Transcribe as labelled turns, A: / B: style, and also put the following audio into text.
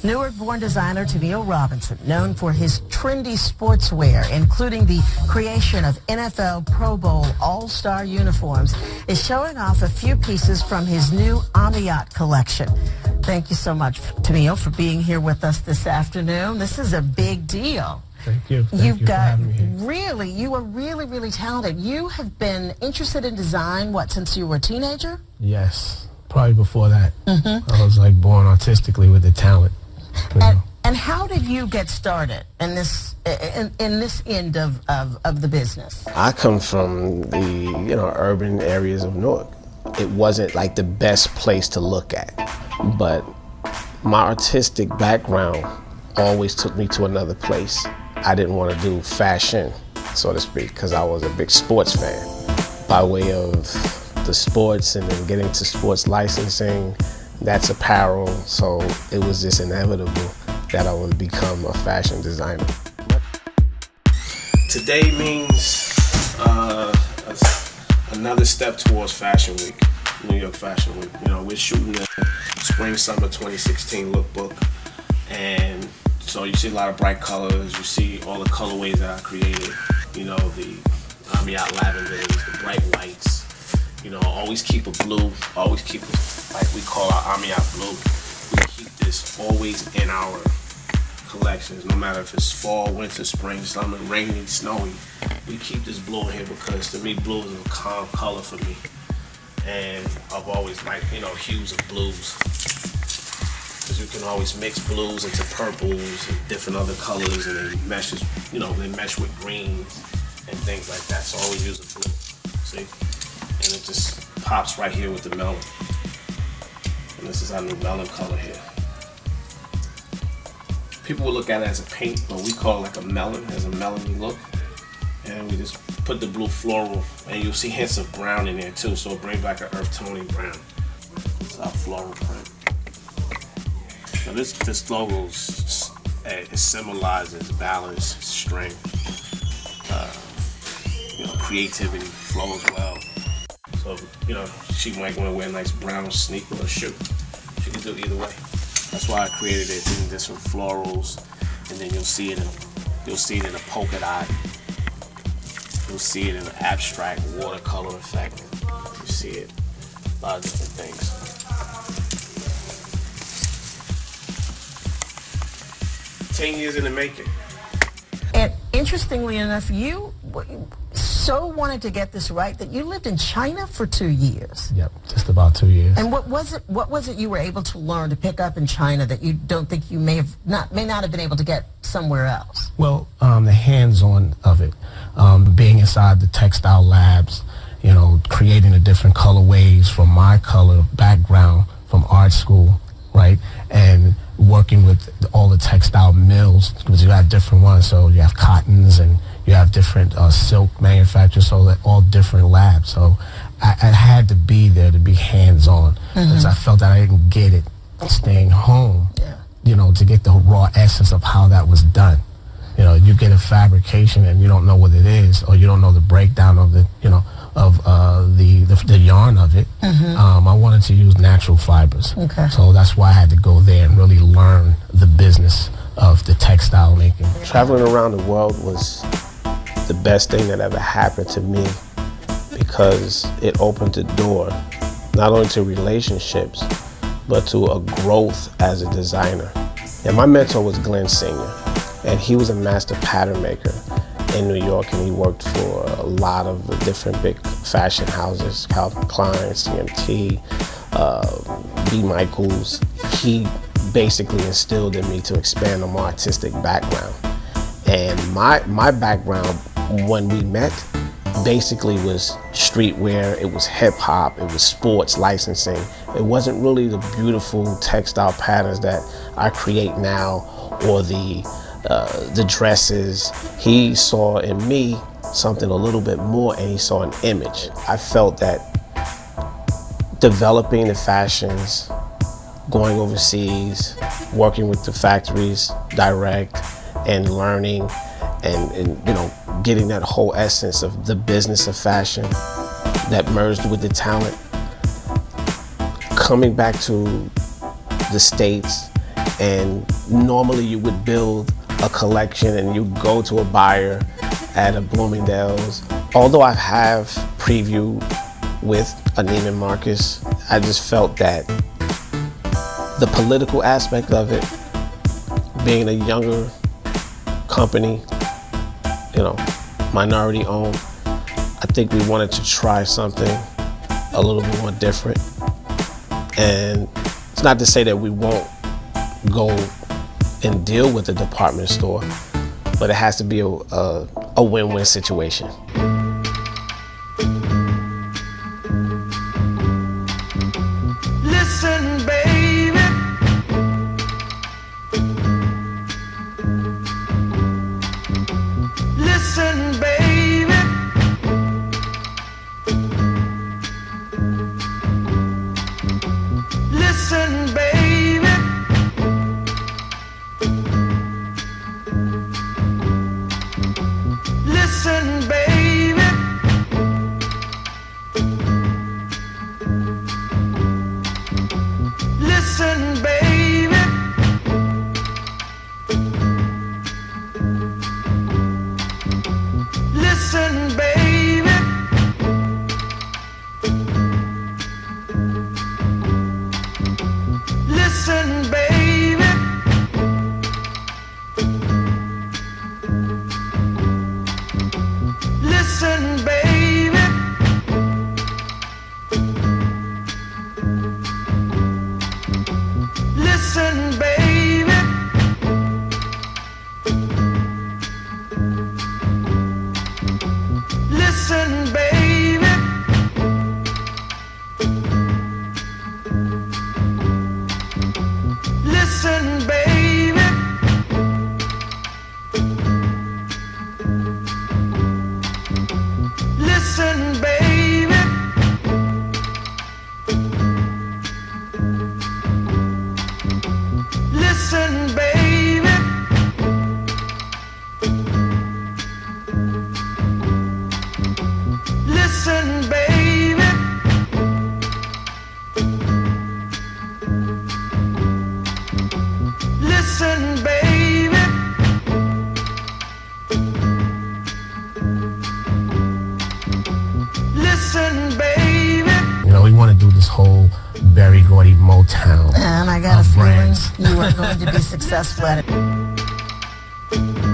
A: Newark-born designer Tennille Robinson, known for his trendy sportswear, including the creation of NFL Pro Bowl All-Star uniforms, is showing off a few pieces from his new Amiat collection. Thank you so much, Tennille, for being here with us this afternoon. This is a big deal.
B: Thank you. Thank you for having me here.
A: You are really talented. You have been interested in design, since you were a teenager?
B: Yes, probably before that. I was like born artistically with the talent.
A: And how did you get started in this end of the business?
C: I come from the urban areas of Newark. It wasn't like the best place to look at, but my artistic background always took me to another place. I didn't want to do fashion, so to speak, because I was a big sports fan. By way of the sports and then getting to sports licensing, that's apparel, so it was just inevitable that I would become a fashion designer. Today means another step towards Fashion Week, New York Fashion Week. We're shooting the Spring/Summer 2016 lookbook, and so you see a lot of bright colors. You see all the colorways that I created. The Amiat lavenders, the bright whites. Always keep a blue. Always keep like we call our Amiat blue. We keep this always in our collections, no matter if it's fall, winter, spring, summer, rainy, snowy. We keep this blue in here because to me, blue is a calm color for me. And I've always liked, hues of blues. Because you can always mix blues into purples and different other colors, and they meshes, they mesh with greens and things like that. So I always use a blue, see? And it just pops right here with the melon. And this is our new melon color here. People will look at it as a paint, but we call it like a melon, as a melony look. And we just put the blue floral, and you'll see hints of brown in there too, so it brings back an earth tone brown. It's our floral print. Now this logo it symbolizes balance, strength, creativity, flow as well. So, she might want to wear a nice brown sneaker or shoe. She can do it either way. That's why I created it in different florals, and then you'll see it in a polka dot. You'll see it in an abstract watercolor effect. You see it, a lot of different things. "10 years in the making."
A: And interestingly enough, you so wanted to get this right that you lived in China for 2 years.
B: Yep, just about 2 years.
A: And what was it you were able to learn to pick up in China that you don't think you may not have been able to get somewhere else?
B: Well, the hands-on of it, being inside the textile labs, creating the different colorways from my color background from art school, right? And working with all the textile mills, because you have different ones. So you have cottons and you have different silk manufacturers, so that all different labs. So I had to be there to be hands-on, because I felt that I didn't get it staying home, to get the raw essence of how that was done. You get a fabrication and you don't know what it is, or you don't know the breakdown of the, the yarn of it. I wanted to use natural fibers.
A: Okay.
B: So that's why I had to go there and really learn the business of the textile making.
C: Traveling around the world was the best thing that ever happened to me, because it opened the door not only to relationships, but to a growth as a designer. And my mentor was Glenn Senior, and he was a master pattern maker in New York, and he worked for a lot of different big fashion houses, Calvin Klein, CMT, B. Michaels. He basically instilled in me to expand on my artistic background. And my background when we met basically was streetwear, it was hip hop, it was sports licensing. It wasn't really the beautiful textile patterns that I create now, or the dresses. He saw in me something a little bit more, and he saw an image. I felt that developing the fashions, going overseas, working with the factories direct, and learning and getting that whole essence of the business of fashion that merged with the talent, coming back to the States, and normally you would build a collection and you go to a buyer at a Bloomingdale's. Although I have previewed with a Neiman Marcus, I just felt that the political aspect of it, being a younger company, minority owned, I think we wanted to try something a little bit more different. And it's not to say that we won't go and deal with the department store, but it has to be a win-win situation.
D: Listen, baby. Listen, baby. Listen, baby. Listen, baby. Listen, baby. Listen, baby. Listen, baby. Listen, baby. Listen, baby. Listen, baby. Listen, baby. Listen, baby. Listen, baby. Listen, baby. Listen, baby. Listen, baby.
B: We want to do this whole Berry Gordy Motown
A: And I got a
B: of
A: feeling
B: brands.
A: you are going to be successful at it.